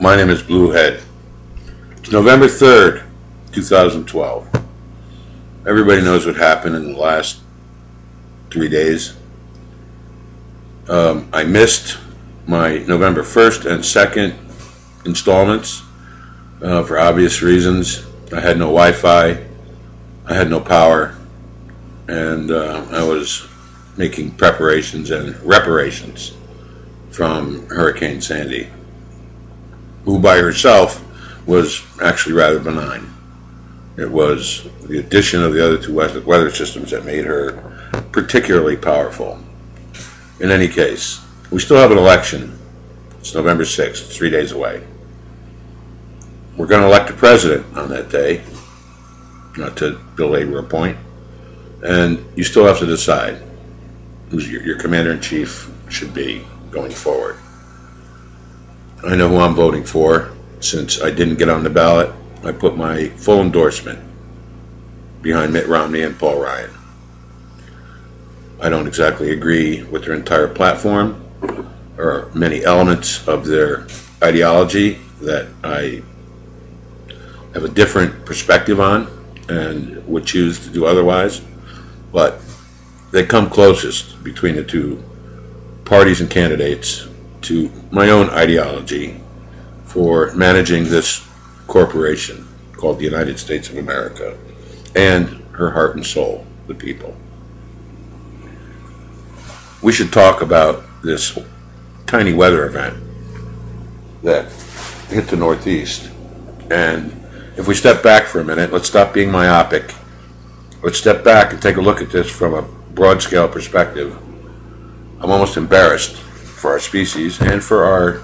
My name is Bluehead. It's November 3rd, 2012. Everybody knows what happened in the last 3 days. I missed my November 1st and 2nd installments for obvious reasons. I had no Wi-Fi, I had no power, and I was making preparations and reparations from Hurricane Sandy, who by herself was actually rather benign. It was the addition of the other two weather systems that made her particularly powerful. In any case, we still have an election. It's November 6th, it's 3 days away. We're going to elect a president on that day, not to belabor a point, and you still have to decide who your commander-in-chief should be going forward. I know who I'm voting for. Since I didn't get on the ballot, I put my full endorsement behind Mitt Romney and Paul Ryan. I don't exactly agree with their entire platform or many elements of their ideology that I have a different perspective on and would choose to do otherwise, but they come closest between the two parties and candidates to my own ideology for managing this corporation called the United States of America and her heart and soul, the people. We should talk about this tiny weather event that hit the Northeast. And if we step back for a minute, let's stop being myopic. Let's step back and take a look at this from a broad scale perspective. I'm almost embarrassed for our species and for our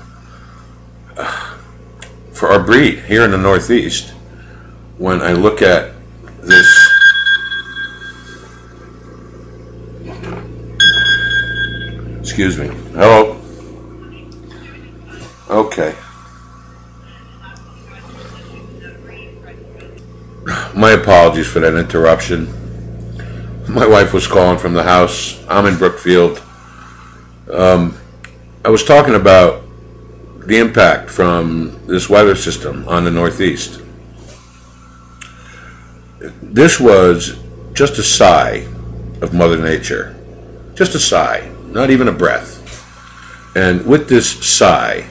breed here in the Northeast when I look at this excuse me. Hello? Okay. My apologies for that interruption. My wife was calling from the house. I'm in Brookfield. I was talking about the impact from this weather system on the Northeast. This was just a sigh of Mother Nature. Just a sigh, not even a breath. And with this sigh,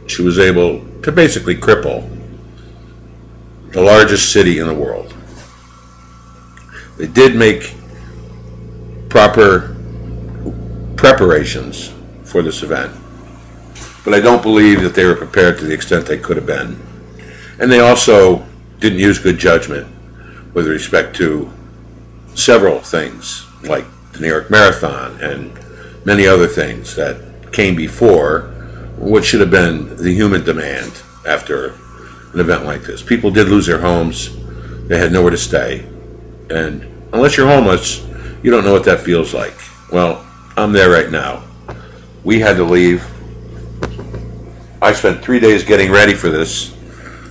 she was able to basically cripple the largest city in the world. They did make proper preparations for this event, but I don't believe that they were prepared to the extent they could have been. And they also didn't use good judgment with respect to several things, like the New York Marathon and many other things that came before what should have been the human demand after an event like this. People did lose their homes. They had nowhere to stay. And unless you're homeless, you don't know what that feels like. Well, I'm there right now. We had to leave. I spent 3 days getting ready for this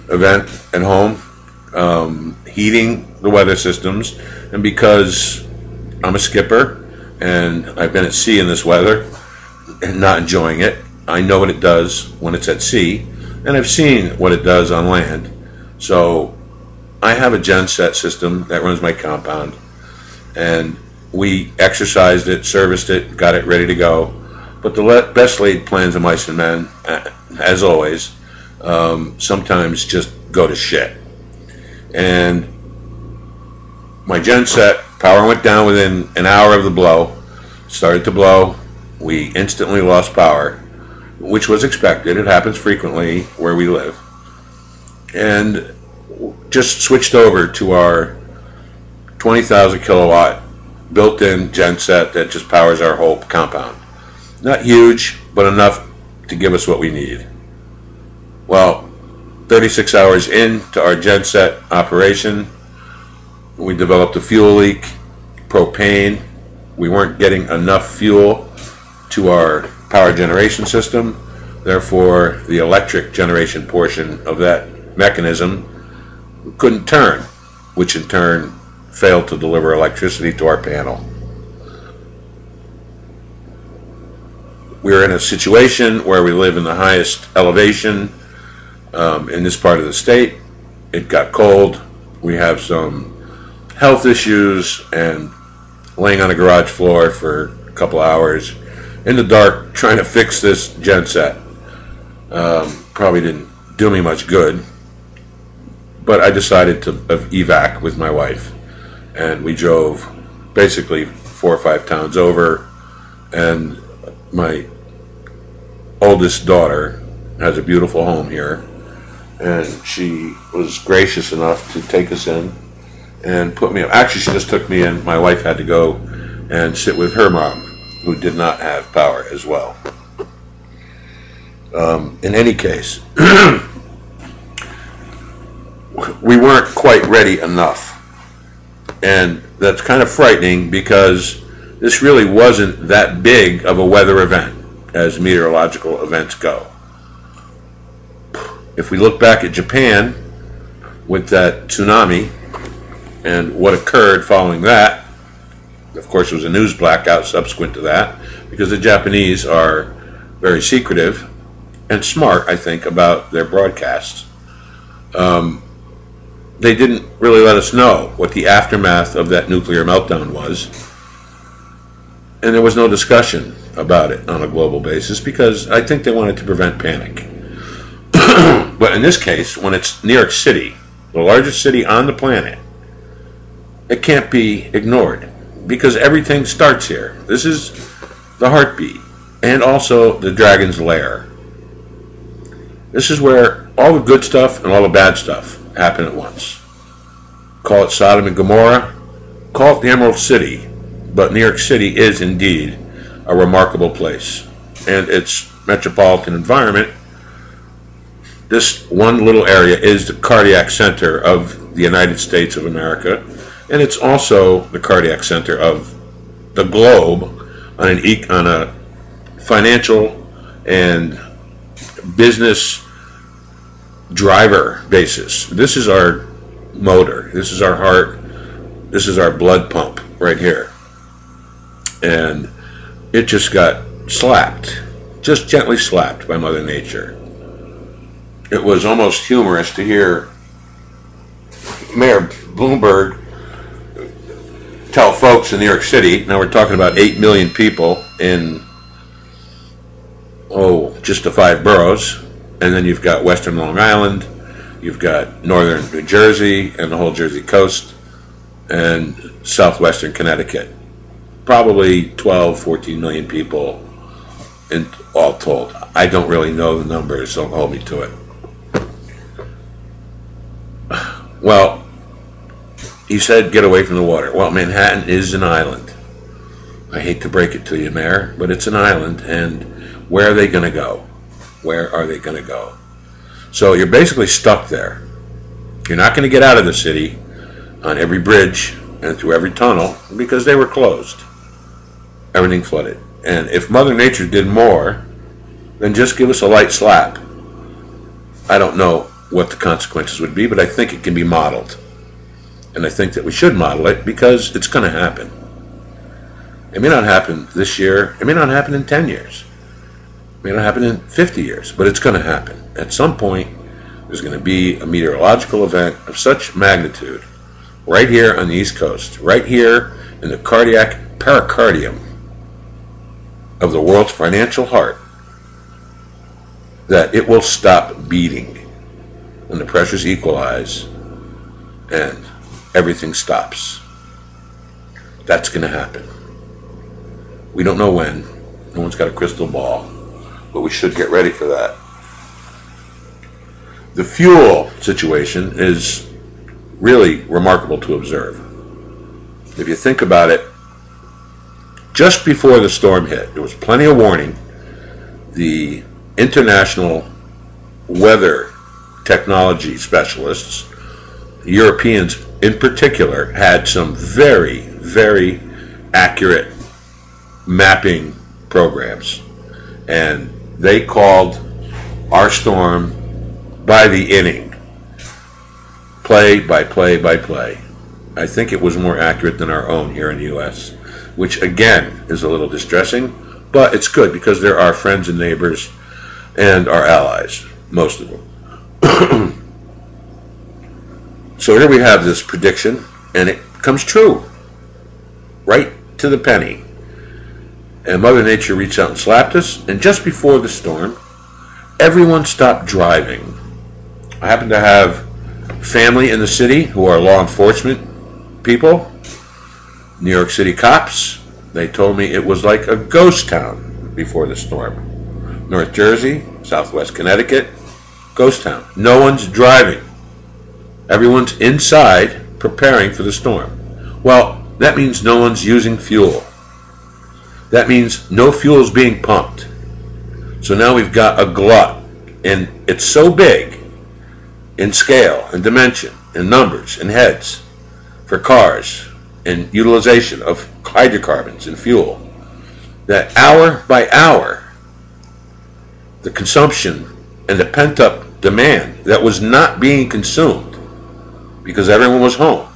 event at home, heating the weather systems, and because I'm a skipper and I've been at sea in this weather and not enjoying it, I know what it does when it's at sea, and I've seen what it does on land. So I have a genset system that runs my compound, and we exercised it, serviced it, got it ready to go. But the best laid plans of mice and men, as always, sometimes just go to shit. And my genset power went down within an hour of the blow. Started to blow. We instantly lost power, which was expected. It happens frequently where we live. And just switched over to our 20,000 kilowatt built-in genset that just powers our whole compound. Not huge, but enough to give us what we need. Well, 36 hours into our genset operation, we developed a fuel leak, propane. We weren't getting enough fuel to our power generation system. Therefore, the electric generation portion of that mechanism couldn't turn, which in turn failed to deliver electricity to our panel. We are in a situation where we live in the highest elevation In this part of the state, it got cold. We have some health issues, and laying on a garage floor for a couple hours in the dark trying to fix this genset probably didn't do me much good. But I decided to evac with my wife, and we drove basically 4 or 5 towns over, and my oldest daughter has a beautiful home here, and she was gracious enough to take us in and put me up. Actually, she just took me in. My wife had to go and sit with her mom, who did not have power as well. In any case, we weren't quite ready enough. And that's kind of frightening, because this really wasn't that big of a weather event as meteorological events go. If we look back at Japan with that tsunami and what occurred following that, of course it was a news blackout subsequent to that, because the Japanese are very secretive and smart, I think, about their broadcasts. They didn't really let us know what the aftermath of that nuclear meltdown was. And there was no discussion about it on a global basis, because I think they wanted to prevent panic. But in this case, when it's New York City, the largest city on the planet, it can't be ignored, because everything starts here. This is the heartbeat, and also the dragon's lair. This is where all the good stuff and all the bad stuff happen at once. Call it Sodom and Gomorrah, call it the Emerald City, but New York City is indeed a remarkable place. And its metropolitan environment, this one little area, is the cardiac center of the United States of America, and it's also the cardiac center of the globe on a financial and business driver basis. This is our motor, this is our heart, this is our blood pump right here. And it just got slapped, just gently slapped by Mother Nature. It was almost humorous to hear Mayor Bloomberg tell folks in New York City, now we're talking about 8 million people in, just the 5 boroughs, and then you've got Western Long Island, you've got Northern New Jersey and the whole Jersey coast, and Southwestern Connecticut. Probably 12, 14 million people in all told. I don't really know the numbers, so don't hold me to it. Well, he said get away from the water. Well, Manhattan is an island. I hate to break it to you, Mayor, but it's an island, and where are they going to go? Where are they going to go? So you're basically stuck there. You're not going to get out of the city on every bridge and through every tunnel, because they were closed. Everything flooded. And if Mother Nature did more than just give us a light slap, I don't know what the consequences would be, but I think it can be modeled. And I think that we should model it, because it's going to happen. It may not happen this year. It may not happen in 10 years. It may not happen in 50 years, but it's going to happen. At some point, there's going to be a meteorological event of such magnitude right here on the East Coast, right here in the cardiac pericardium of the world's financial heart, that it will stop beating when the pressures equalize and everything stops. That's going to happen. We don't know when. No one's got a crystal ball, but we should get ready for that. The fuel situation is really remarkable to observe. If you think about it, just before the storm hit, there was plenty of warning. The international weather technology specialists, Europeans in particular, had some very, very accurate mapping programs. And they called our storm by the inning, play by play by play. I think it was more accurate than our own here in the U.S., which again is a little distressing, but it's good because they're our friends and neighbors and our allies, most of them. So here we have this prediction, and it comes true, right to the penny. And Mother Nature reached out and slapped us, and just before the storm, everyone stopped driving. I happen to have family in the city who are law enforcement people, New York City cops. They told me it was like a ghost town before the storm. North Jersey, Southwest Connecticut, ghost town. No one's driving. Everyone's inside preparing for the storm. Well, that means no one's using fuel. That means no fuel is being pumped. So now we've got a glut, and it's so big in scale and dimension and numbers and heads for cars and utilization of hydrocarbons and fuel that hour by hour the consumption and the pent-up demand that was not being consumed because everyone was home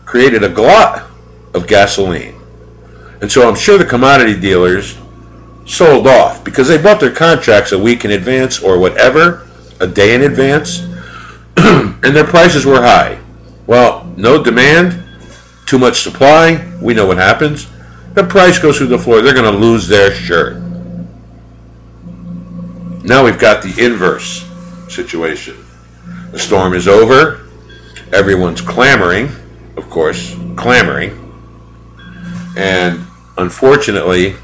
created a glut of gasoline. And so I'm sure the commodity dealers sold off because they bought their contracts a week in advance or whatever, a day in advance, and their prices were high. Well, no demand, too much supply, we know what happens. The price goes through the floor, they're going to lose their shirt. Now we've got the inverse situation. The storm is over, everyone's clamoring, of course, clamoring, and unfortunately,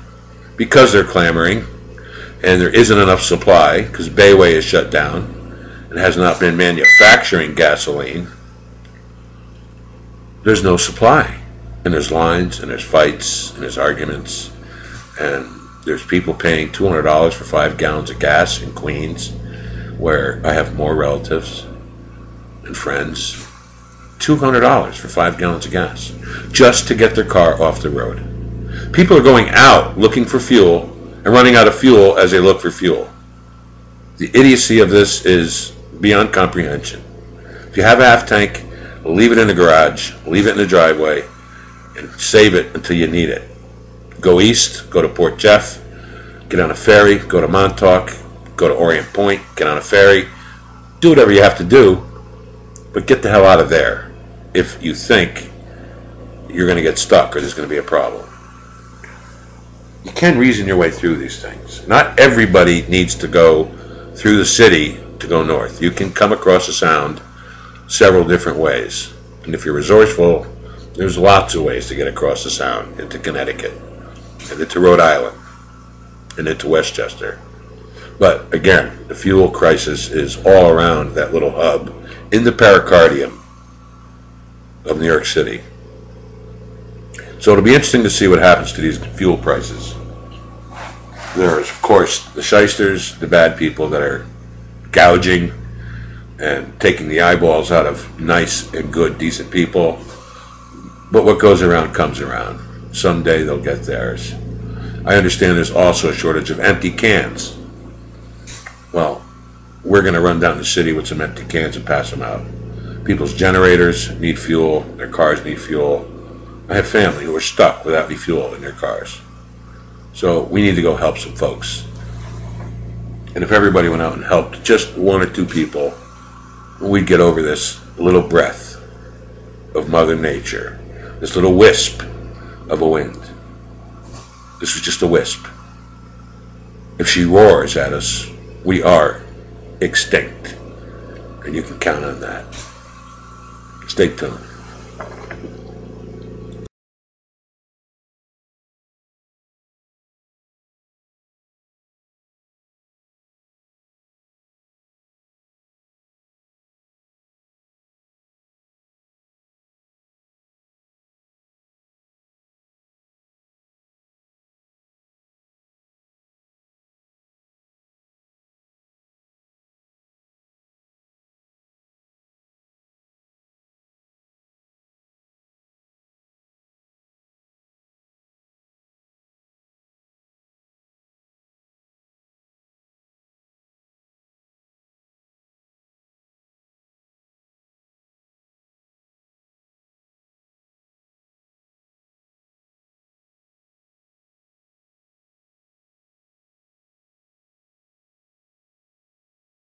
because they're clamoring and there isn't enough supply because Bayway is shut down and has not been manufacturing gasoline, there's no supply. And there's lines and there's fights and there's arguments and there's people paying $200 for 5 gallons of gas in Queens where I have more relatives and friends. $200 for 5 gallons of gas just to get their car off the road. People are going out looking for fuel and running out of fuel as they look for fuel. The idiocy of this is beyond comprehension. If you have a half tank, leave it in the garage, leave it in the driveway, and save it until you need it. Go east, go to Port Jeff, get on a ferry, go to Montauk, go to Orient Point, get on a ferry, do whatever you have to do, but get the hell out of there if you think you're going to get stuck or there's going to be a problem. You can reason your way through these things. Not everybody needs to go through the city to go north. You can come across the Sound several different ways. And if you're resourceful, there's lots of ways to get across the Sound into Connecticut and into Rhode Island and into Westchester. But again, the fuel crisis is all around that little hub in the pericardium of New York City. So it'll be interesting to see what happens to these fuel prices. There's, of course, the shysters, the bad people that are gouging and taking the eyeballs out of nice and good, decent people. But what goes around comes around. Someday they'll get theirs. I understand there's also a shortage of empty cans. Well, we're going to run down the city with some empty cans and pass them out. People's generators need fuel. Their cars need fuel. I have family who are stuck without any fuel in their cars. So we need to go help some folks. And if everybody went out and helped just 1 or 2 people, we'd get over this little breath of Mother Nature, this little wisp of a wind. This was just a wisp. If she roars at us, we are extinct. And you can count on that. Stay tuned.